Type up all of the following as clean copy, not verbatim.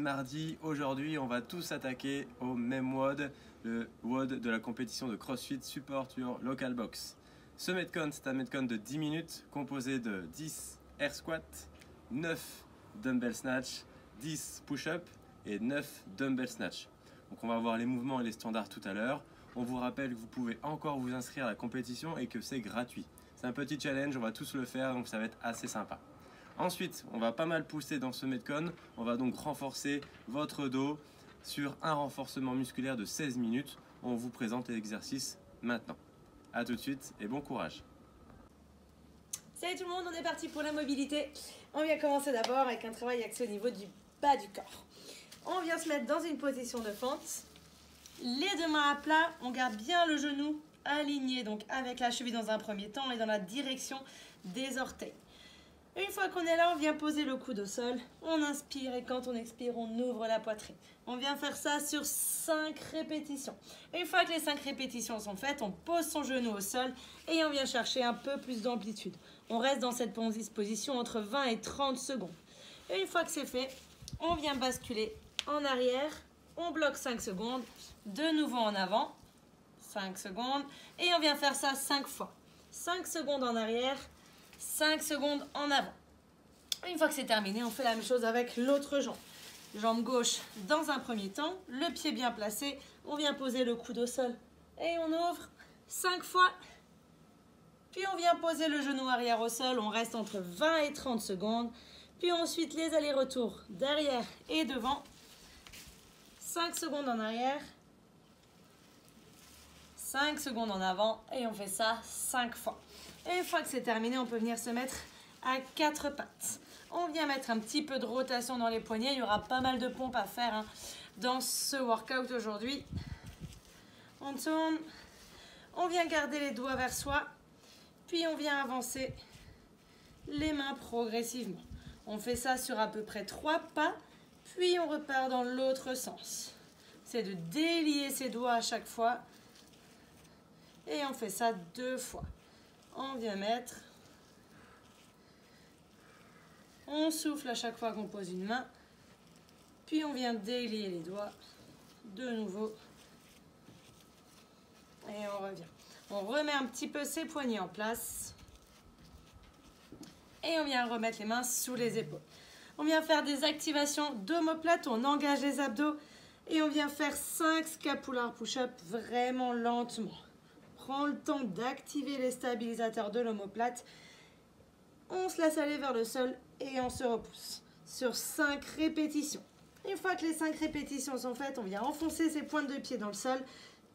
mardi. Aujourd'hui, on va tous s'attaquer au même WOD, le WOD de la compétition de CrossFit Support Your Local Box. Ce Metcon, c'est un Metcon de 10 minutes composé de 10 air squats, 9 dumbbell snatch, 10 push-up et 9 dumbbell snatch. Donc on va voir les mouvements et les standards tout à l'heure. On vous rappelle que vous pouvez encore vous inscrire à la compétition et que c'est gratuit. C'est un petit challenge, on va tous le faire, donc ça va être assez sympa. Ensuite, on va pas mal pousser dans ce Metcon. On va donc renforcer votre dos sur un renforcement musculaire de 16 minutes. On vous présente l'exercice maintenant. A tout de suite et bon courage. Salut tout le monde, on est parti pour la mobilité. On vient commencer d'abord avec un travail axé au niveau du bas du corps. On vient se mettre dans une position de fente. Les deux mains à plat, on garde bien le genou aligné, donc avec la cheville dans un premier temps et dans la direction des orteils. Une fois qu'on est là, on vient poser le coude au sol, on inspire et quand on expire, on ouvre la poitrine. On vient faire ça sur 5 répétitions. Une fois que les 5 répétitions sont faites, on pose son genou au sol et on vient chercher un peu plus d'amplitude. On reste dans cette position entre 20 et 30 secondes. Et une fois que c'est fait, on vient basculer en arrière, on bloque 5 secondes, de nouveau en avant, 5 secondes, et on vient faire ça 5 fois. 5 secondes en arrière, 5 secondes en avant. Une fois que c'est terminé, on fait la même chose avec l'autre jambe. Jambe gauche dans un premier temps, le pied bien placé, on vient poser le coude au sol et on ouvre 5 fois. Puis on vient poser le genou arrière au sol, on reste entre 20 et 30 secondes. Puis ensuite les allers-retours derrière et devant. 5 secondes en arrière, 5 secondes en avant et on fait ça 5 fois. Et une fois que c'est terminé, on peut venir se mettre à 4 pattes. On vient mettre un petit peu de rotation dans les poignets. Il y aura pas mal de pompes à faire dans ce workout aujourd'hui. On tourne. On vient garder les doigts vers soi. Puis on vient avancer les mains progressivement. On fait ça sur à peu près 3 pas. Puis on repart dans l'autre sens. C'est de délier ses doigts à chaque fois. Et on fait ça 2 fois. On vient mettre, on souffle à chaque fois qu'on pose une main, puis on vient délier les doigts de nouveau et on revient. On remet un petit peu ses poignets en place et on vient remettre les mains sous les épaules. On vient faire des activations d'omoplate, on engage les abdos et on vient faire 5 scapular push-up vraiment lentement. Prends le temps d'activer les stabilisateurs de l'omoplate. On se laisse aller vers le sol et on se repousse sur 5 répétitions. Une fois que les 5 répétitions sont faites, on vient enfoncer ses pointes de pied dans le sol,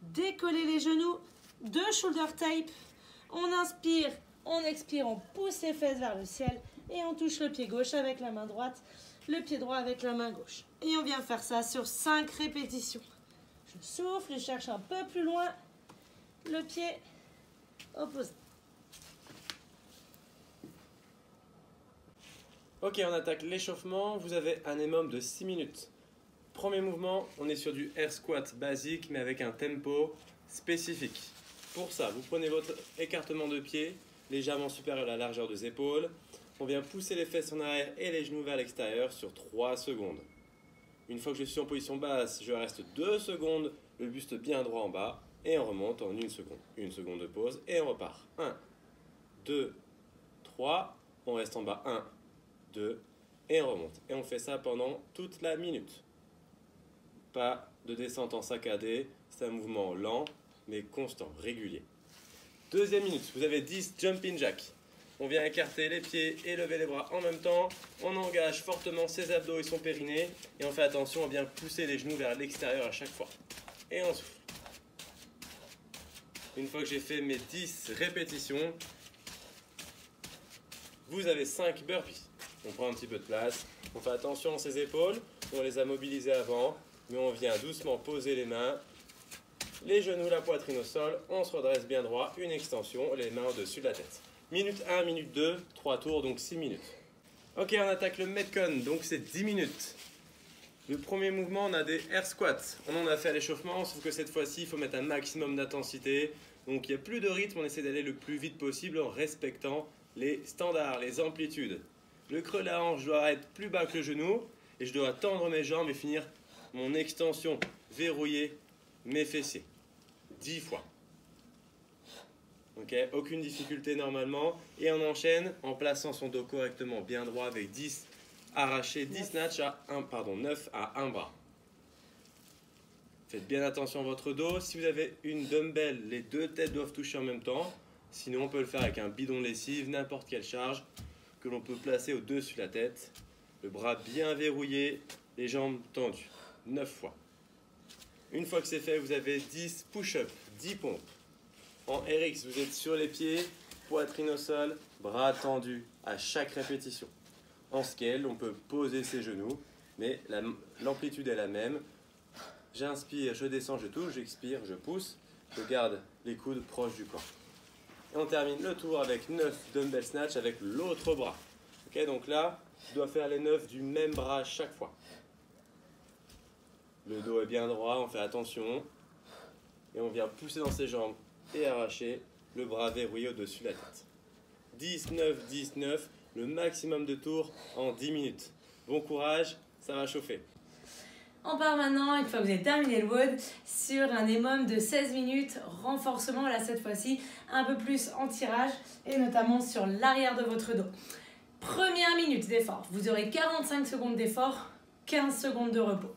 décoller les genoux, 2 shoulder tape. On inspire, on expire, on pousse les fesses vers le ciel et on touche le pied gauche avec la main droite, le pied droit avec la main gauche. Et on vient faire ça sur 5 répétitions. Je souffle, je cherche un peu plus loin. Le pied opposé. Ok, on attaque l'échauffement. Vous avez un minimum de 6 minutes. Premier mouvement, on est sur du air squat basique mais avec un tempo spécifique. Pour ça, vous prenez votre écartement de pied légèrement supérieur à la largeur des épaules. On vient pousser les fesses en arrière et les genoux vers l'extérieur sur 3 secondes. Une fois que je suis en position basse, je reste 2 secondes, le buste bien droit en bas. Et on remonte en 1 seconde. 1 seconde de pause et on repart. 1, 2, 3. On reste en bas. 1, 2 et on remonte. Et on fait ça pendant toute la minute. Pas de descente en saccadé. C'est un mouvement lent mais constant, régulier. Deuxième minute. Vous avez 10 jumping jack. On vient écarter les pieds et lever les bras en même temps. On engage fortement ses abdos et son périnée. Et on fait attention, on vient pousser les genoux vers l'extérieur à chaque fois. Et on souffle. Une fois que j'ai fait mes 10 répétitions, vous avez 5 burpees. On prend un petit peu de place, on fait attention à ses épaules, on les a mobilisées avant, mais on vient doucement poser les mains, les genoux, la poitrine au sol, on se redresse bien droit, une extension, les mains au-dessus de la tête. Minute 1, minute 2, 3 tours, donc 6 minutes. Ok, on attaque le Metcon, donc c'est 10 minutes. Le premier mouvement, on a des air squats. On en a fait à l'échauffement, sauf que cette fois-ci, il faut mettre un maximum d'intensité. Donc il n'y a plus de rythme, on essaie d'aller le plus vite possible en respectant les standards, les amplitudes. Le creux de la hanche doit être plus bas que le genou et je dois tendre mes jambes et finir mon extension, verrouiller mes fessiers. 10 fois. Ok, aucune difficulté normalement. Et on enchaîne en plaçant son dos correctement bien droit avec 10 arrachés, 10 snatchs à 9 à 1 bras. Faites bien attention à votre dos. Si vous avez une dumbbell, les deux têtes doivent toucher en même temps. Sinon, on peut le faire avec un bidon de lessive, n'importe quelle charge que l'on peut placer au-dessus de la tête. Le bras bien verrouillé, les jambes tendues. 9 fois. Une fois que c'est fait, vous avez 10 push-ups, 10 pompes. En RX, vous êtes sur les pieds, poitrine au sol, bras tendus à chaque répétition. En scale, on peut poser ses genoux, mais l'amplitude est la même. J'inspire, je descends, je touche, j'expire, je pousse, je garde les coudes proches du corps. Et on termine le tour avec 9 dumbbell snatch avec l'autre bras. Ok, donc là, je dois faire les 9 du même bras chaque fois. Le dos est bien droit, on fait attention. Et on vient pousser dans ses jambes et arracher le bras verrouillé au-dessus de la tête. 10, 9, 10, 9, le maximum de tours en 10 minutes. Bon courage, ça va chauffer. On part maintenant, une fois que vous avez terminé le WOD, sur un EMOM de 16 minutes, renforcement, là cette fois-ci, un peu plus en tirage et notamment sur l'arrière de votre dos. Première minute d'effort, vous aurez 45 secondes d'effort, 15 secondes de repos.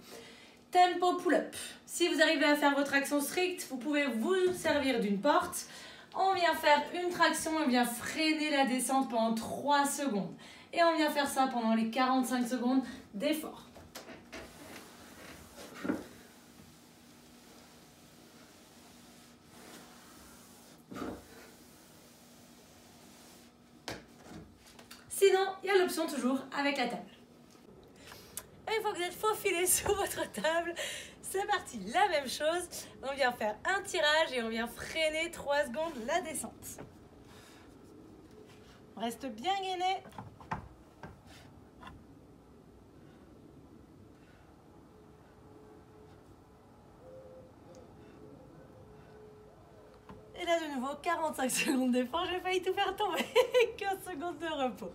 Tempo pull-up. Si vous arrivez à faire votre action stricte, vous pouvez vous servir d'une porte. On vient faire une traction, on vient freiner la descente pendant 3 secondes. Et on vient faire ça pendant les 45 secondes d'effort. Sinon, il y a l'option toujours avec la table. Et une fois que vous êtes faufilé sous votre table, c'est parti, la même chose. On vient faire un tirage et on vient freiner 3 secondes la descente. On reste bien gainé. Et là de nouveau, 45 secondes d'effort, j'ai failli tout faire tomber. 15 secondes de repos.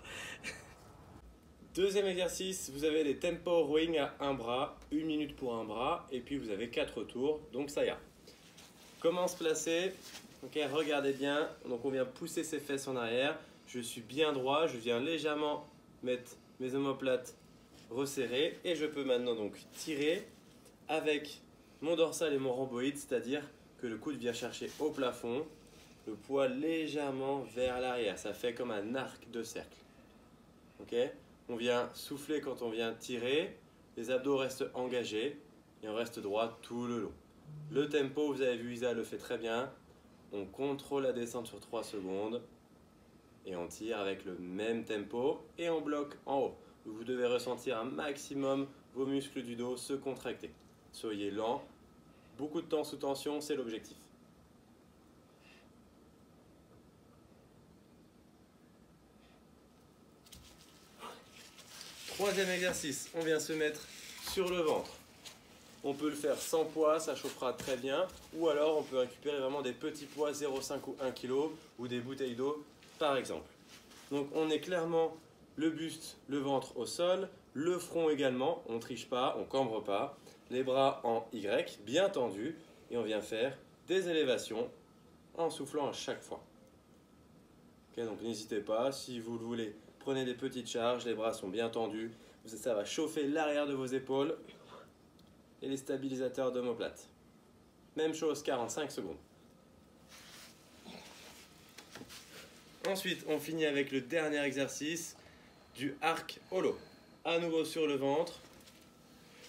Deuxième exercice, vous avez les tempo rowing à un bras, 1 minute pour un bras, et puis vous avez 4 tours, donc ça y est. Comment se placer? Ok, regardez bien, donc on vient pousser ses fesses en arrière, je suis bien droit, je viens légèrement mettre mes omoplates resserrées, et je peux maintenant donc tirer avec mon dorsal et mon rhomboïde, c'est-à-dire que le coude vient chercher au plafond, le poids légèrement vers l'arrière, ça fait comme un arc de cercle. Ok? On vient souffler quand on vient tirer, les abdos restent engagés et on reste droit tout le long. Le tempo, vous avez vu, Isa le fait très bien. On contrôle la descente sur 3 secondes et on tire avec le même tempo et on bloque en haut. Vous devez ressentir un maximum vos muscles du dos se contracter. Soyez lent, beaucoup de temps sous tension, c'est l'objectif. Troisième exercice, on vient se mettre sur le ventre. On peut le faire sans poids, ça chauffera très bien. Ou alors on peut récupérer vraiment des petits poids 0,5 ou 1 kg ou des bouteilles d'eau par exemple. Donc on est clairement le buste, le ventre au sol, le front également, on ne triche pas, on ne cambre pas. Les bras en Y, bien tendus. Et on vient faire des élévations en soufflant à chaque fois. Okay, donc n'hésitez pas, si vous le voulez, prenez des petites charges, les bras sont bien tendus, ça va chauffer l'arrière de vos épaules et les stabilisateurs d'omoplate. Même chose, 45 secondes. Ensuite, on finit avec le dernier exercice du arc holo. À nouveau sur le ventre.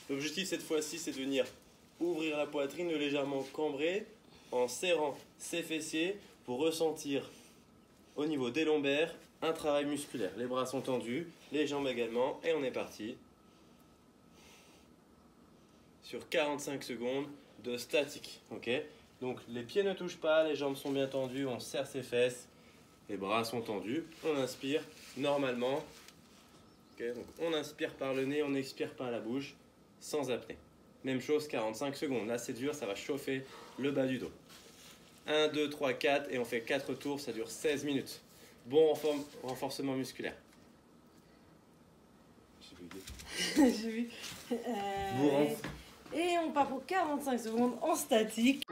L'objectif cette fois-ci, c'est de venir ouvrir la poitrine, légèrement cambrer en serrant ses fessiers pour ressentir au niveau des lombaires un travail musculaire. Les bras sont tendus, les jambes également, et on est parti sur 45 secondes de statique. Okay, donc les pieds ne touchent pas, les jambes sont bien tendues, on serre ses fesses, les bras sont tendus, on inspire normalement. Okay, donc on inspire par le nez, on expire par la bouche, sans apnée. Même chose, 45 secondes. Là c'est dur, ça va chauffer le bas du dos. 1, 2, 3, 4 et on fait 4 tours, ça dure 16 minutes. Bon renforcement musculaire. J'ai vu. Bourrin. Et on part pour 45 secondes en statique.